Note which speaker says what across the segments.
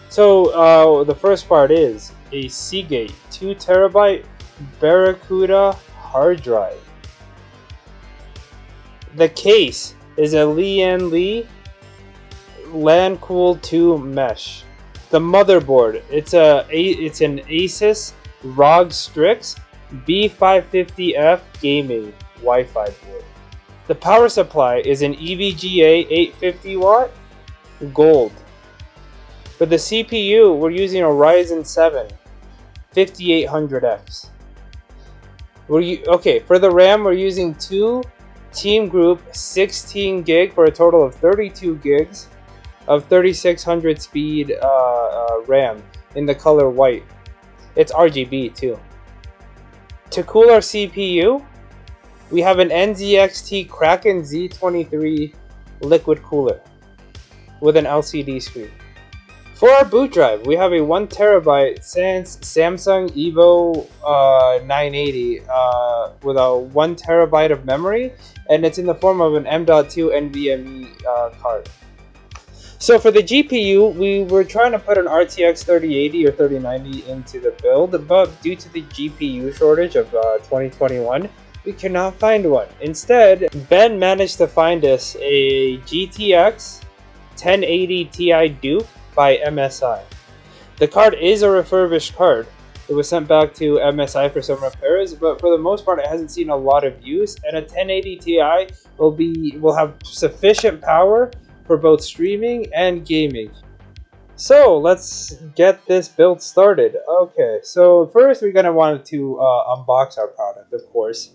Speaker 1: So the first part is a Seagate 2 TB Barracuda hard drive. The case is a Lee LAN Cool 2 mesh. The motherboard, it's an Asus ROG Strix B550F gaming Wi-Fi board. The power supply is an EVGA 850 watt gold. For the CPU, we're using a Ryzen 7 5800X. For the RAM, we're using two Team Group 16 gig for a total of 32 gigs of 3600 speed RAM in the color white. It's RGB too. To cool our CPU, we have an NZXT Kraken Z23 liquid cooler with an LCD screen. For our boot drive, we have a 1 TB Samsung Evo 980 with a 1 TB of memory, and it's in the form of an M.2 NVMe card. So for the GPU, we were trying to put an RTX 3080 or 3090 into the build, but due to the GPU shortage of 2021, we cannot find one. Instead, Ben managed to find us a GTX 1080 Ti Duke by MSI. The card is a refurbished card. It was sent back to MSI for some repairs, but for the most part, it hasn't seen a lot of use. And a 1080 Ti will have sufficient power for both streaming and gaming. So let's get this build started. Okay, so first we're gonna want to unbox our product, of course.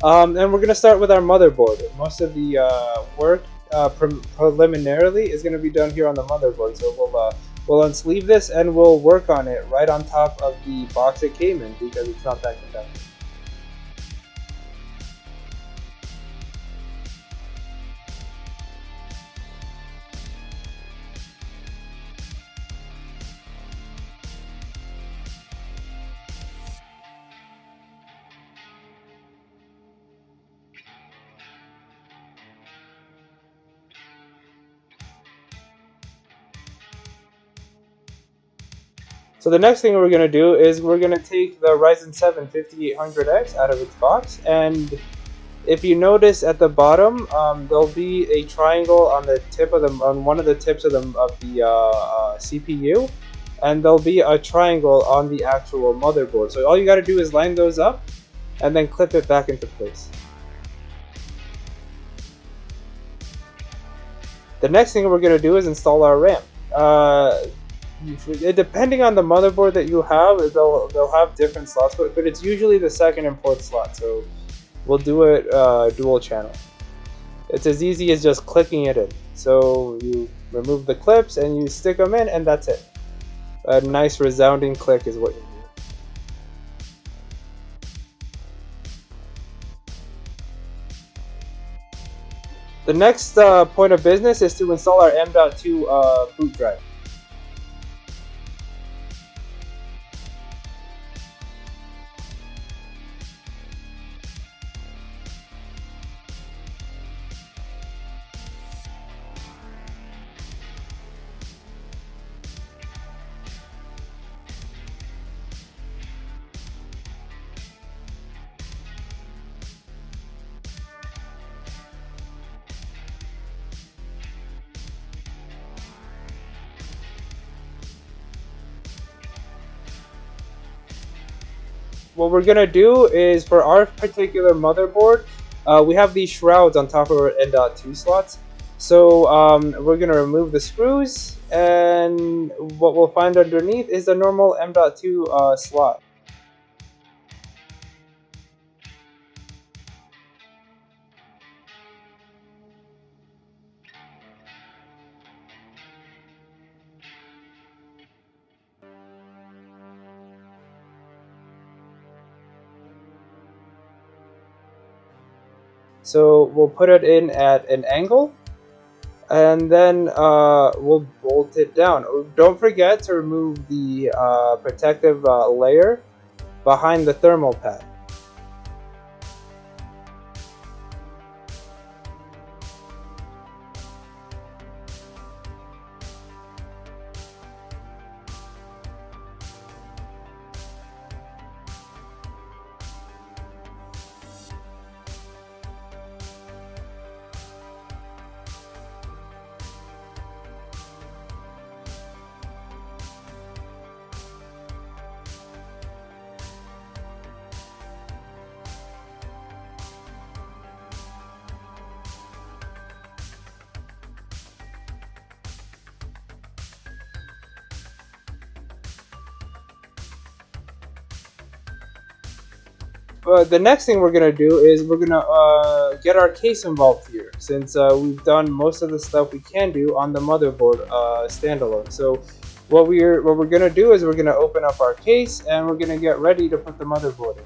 Speaker 1: And we're going to start with our motherboard. Most of the work preliminarily is going to be done here on the motherboard. So we'll unsleeve this and we'll work on it right on top of the box it came in because it's not that conductive. So the next thing we're going to do is we're going to take the Ryzen 7 5800X out of its box, and if you notice at the bottom, there'll be a triangle on the tip of on one of the tips of the CPU, and there'll be a triangle on the actual motherboard. So all you got to do is line those up, and then clip it back into place. The next thing we're going to do is install our RAM. Depending on the motherboard that you have, they'll have different slots, but it's usually the second and fourth slot, so we'll do it dual channel. It's as easy as just clicking it in. So you remove the clips and you stick them in, and that's it. A nice resounding click is what you need. The next point of business is to install our M.2 boot drive. What we're gonna do is, for our particular motherboard, we have these shrouds on top of our N.2 slots. So we're gonna remove the screws, and what we'll find underneath is a normal M.2 slot. So we'll put it in at an angle, and then we'll bolt it down. Don't forget to remove the protective layer behind the thermal pad. The next thing we're gonna do is we're gonna get our case involved here, since we've done most of the stuff we can do on the motherboard standalone. So what we're gonna do is we're gonna open up our case and we're gonna get ready to put the motherboard in.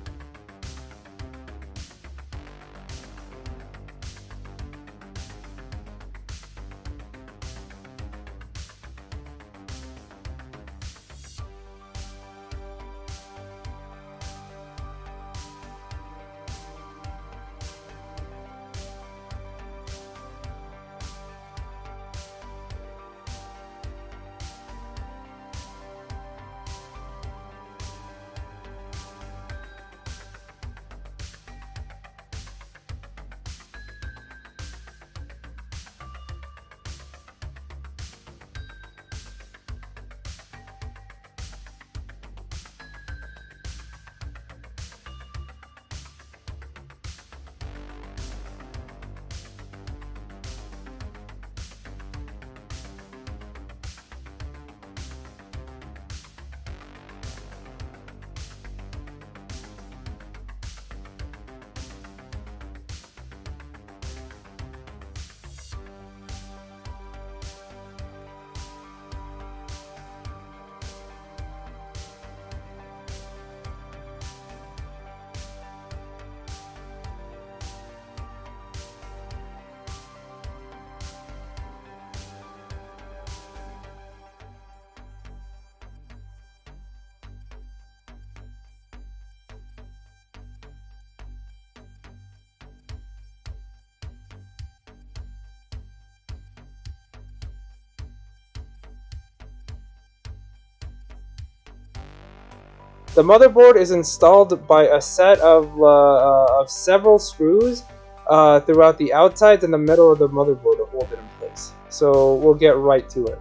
Speaker 1: The motherboard is installed by a set of several screws throughout the outsides and the middle of the motherboard to hold it in place. So we'll get right to it.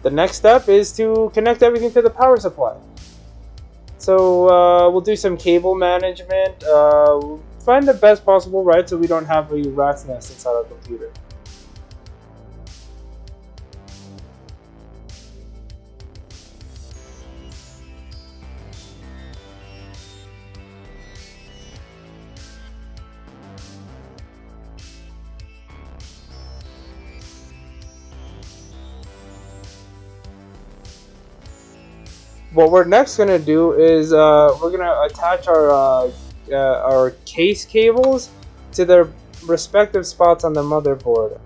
Speaker 1: The next step is to connect everything to the power supply. So we'll do some cable management, find the best possible route so we don't have a rat's nest inside our computer. What we're next gonna do is we're gonna attach our case cables to their respective spots on the motherboard.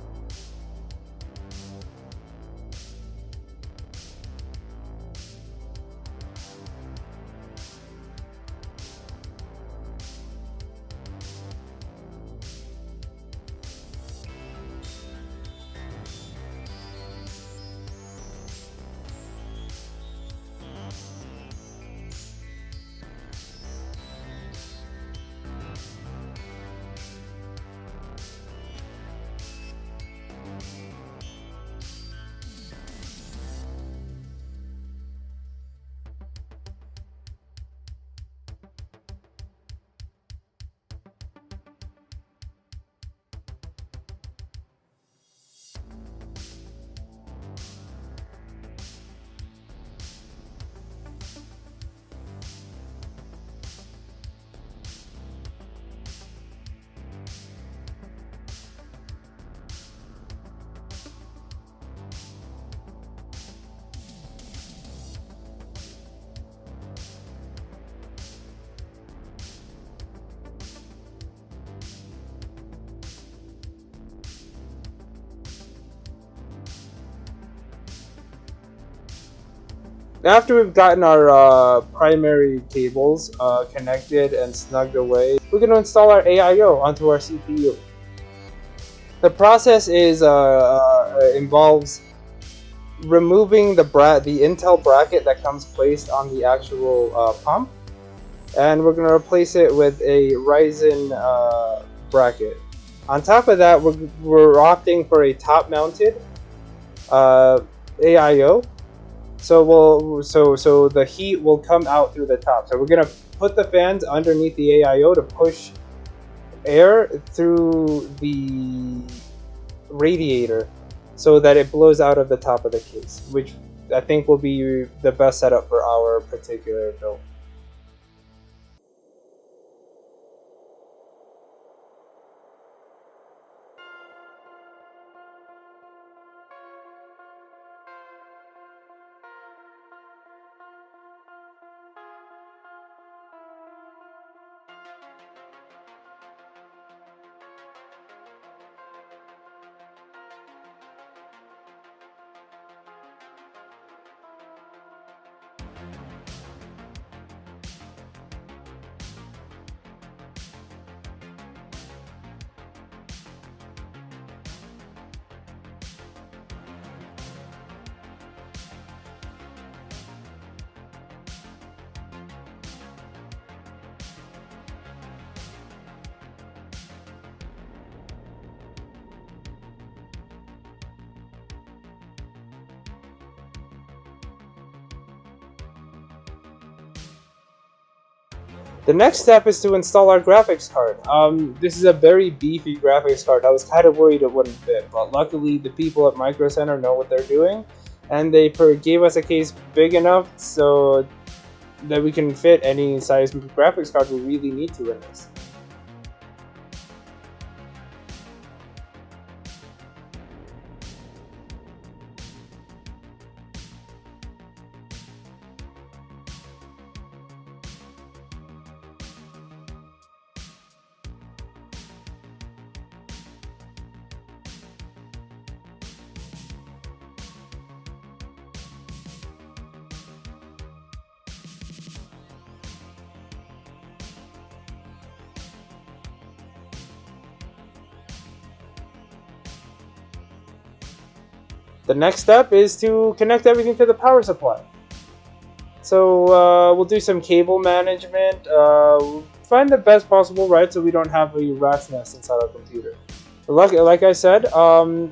Speaker 1: After we've gotten our primary cables connected and snugged away, we're going to install our AIO onto our CPU. The process involves removing the Intel bracket that comes placed on the actual pump, and we're going to replace it with a Ryzen bracket. On top of that, we're opting for a top-mounted AIO. So the heat will come out through the top. So we're gonna put the fans underneath the AIO to push air through the radiator so that it blows out of the top of the case, which I think will be the best setup for our particular build. The next step is to install our graphics card. This is a very beefy graphics card. I was kind of worried it wouldn't fit, but luckily the people at Micro Center know what they're doing, and they gave us a case big enough so that we can fit any size graphics card we really need to in this. The next step is to connect everything to the power supply. So we'll do some cable management, find the best possible route so we don't have a rat's nest inside our computer. Like I said,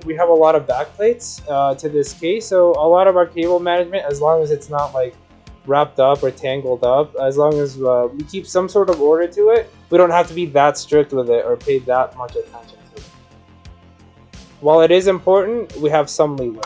Speaker 1: we have a lot of backplates to this case, so a lot of our cable management, as long as it's not like wrapped up or tangled up, as long as we keep some sort of order to it, we don't have to be that strict with it or pay that much attention to it. While it is important, we have some leeway.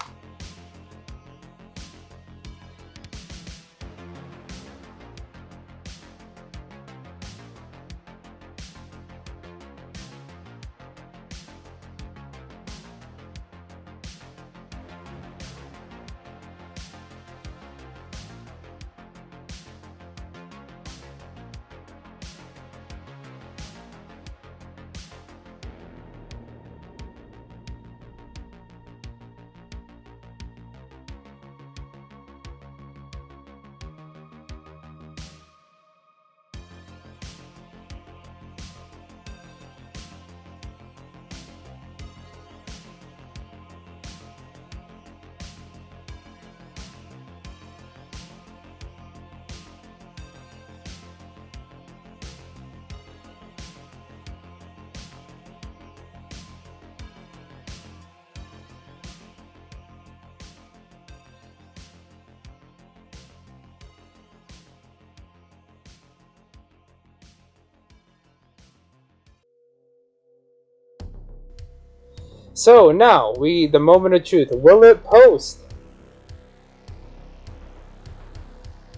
Speaker 1: So now, the moment of truth. Will it post?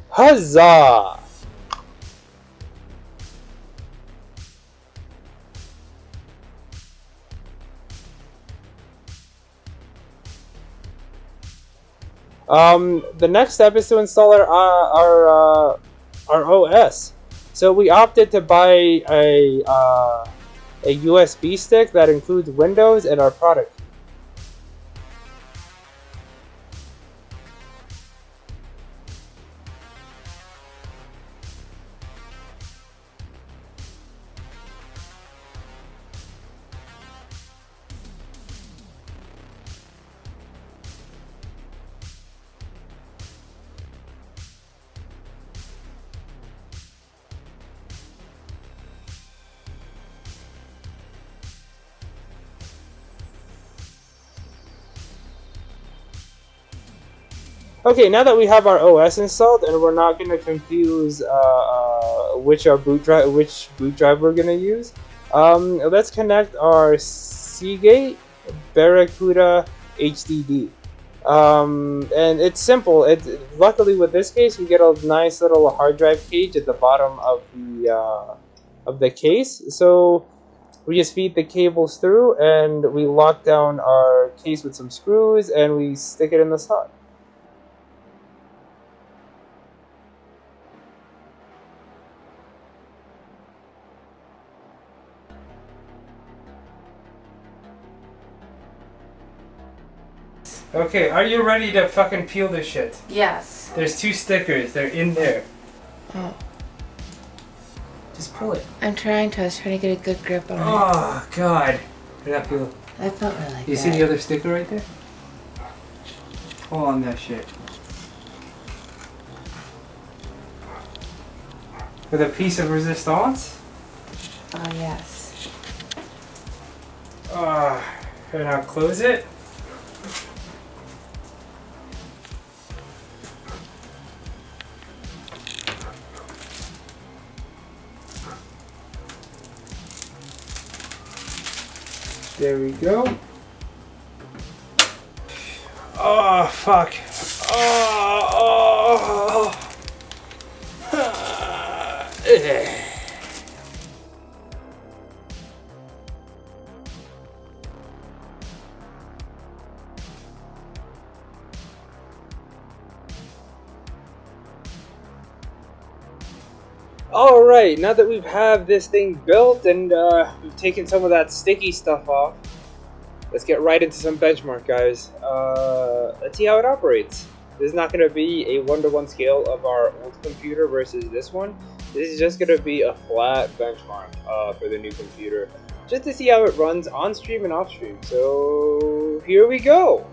Speaker 1: Huzzah! The next step is to install our OS. So we opted to buy a USB stick that includes Windows and our product. Okay, now that we have our OS installed, and we're not gonna confuse which boot drive we're gonna use. Let's connect our Seagate Barracuda HDD. And it's simple. Luckily with this case, we get a nice little hard drive cage at the bottom of the case. So we just feed the cables through, and we lock down our case with some screws, and we stick it in the slot. Okay, are you ready to fucking peel this shit?
Speaker 2: Yes.
Speaker 1: There's 2 stickers. They're in there.
Speaker 2: Oh.
Speaker 1: Just pull it.
Speaker 2: I'm trying to. I was trying to get a good grip on it.
Speaker 1: Oh, God. Did that feel...
Speaker 2: That felt really good.
Speaker 1: You see the other sticker right there? Pull on that shit. With a piece of resistance?
Speaker 2: Oh, yes.
Speaker 1: And now close it. There we go. Oh, fuck. Oh. Alright, now that we've have this thing built and we've taken some of that sticky stuff off, let's get right into some benchmark, guys. Let's see how it operates. This is not going to be a 1-to-1 scale of our old computer versus this one. This is just going to be a flat benchmark for the new computer, just to see how it runs on stream and off stream. So here we go.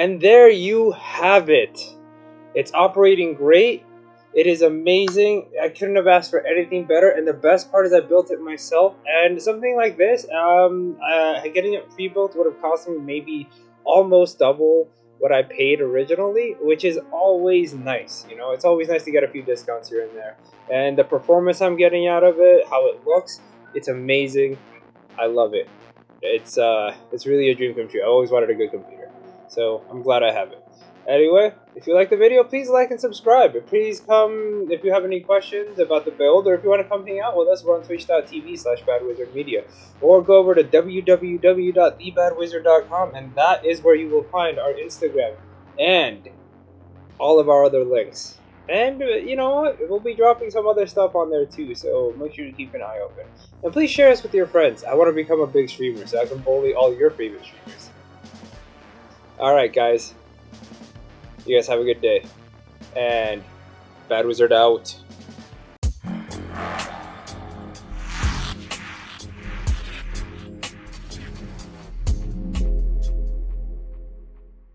Speaker 1: And there you have it. It's operating great. It is amazing. I couldn't have asked for anything better. And the best part is I built it myself. And something like this, getting it pre-built would have cost me maybe almost double what I paid originally, which is always nice. You know, it's always nice to get a few discounts here and there. And the performance I'm getting out of it, how it looks, it's amazing. I love it. It's really a dream come true. I always wanted a good computer, so I'm glad I have it. Anyway, if you like the video, please like and subscribe. And please come if you have any questions about the build, or if you want to come hang out with us, we're on twitch.tv/badwizardmedia, or go over to www.thebadwizard.com, and that is where you will find our Instagram and all of our other links. And you know what? We'll be dropping some other stuff on there too, so make sure to keep an eye open. And please share us with your friends. I want to become a big streamer so I can bully all your favorite streamers. Alright guys. You guys have a good day. And Bad Wizard out.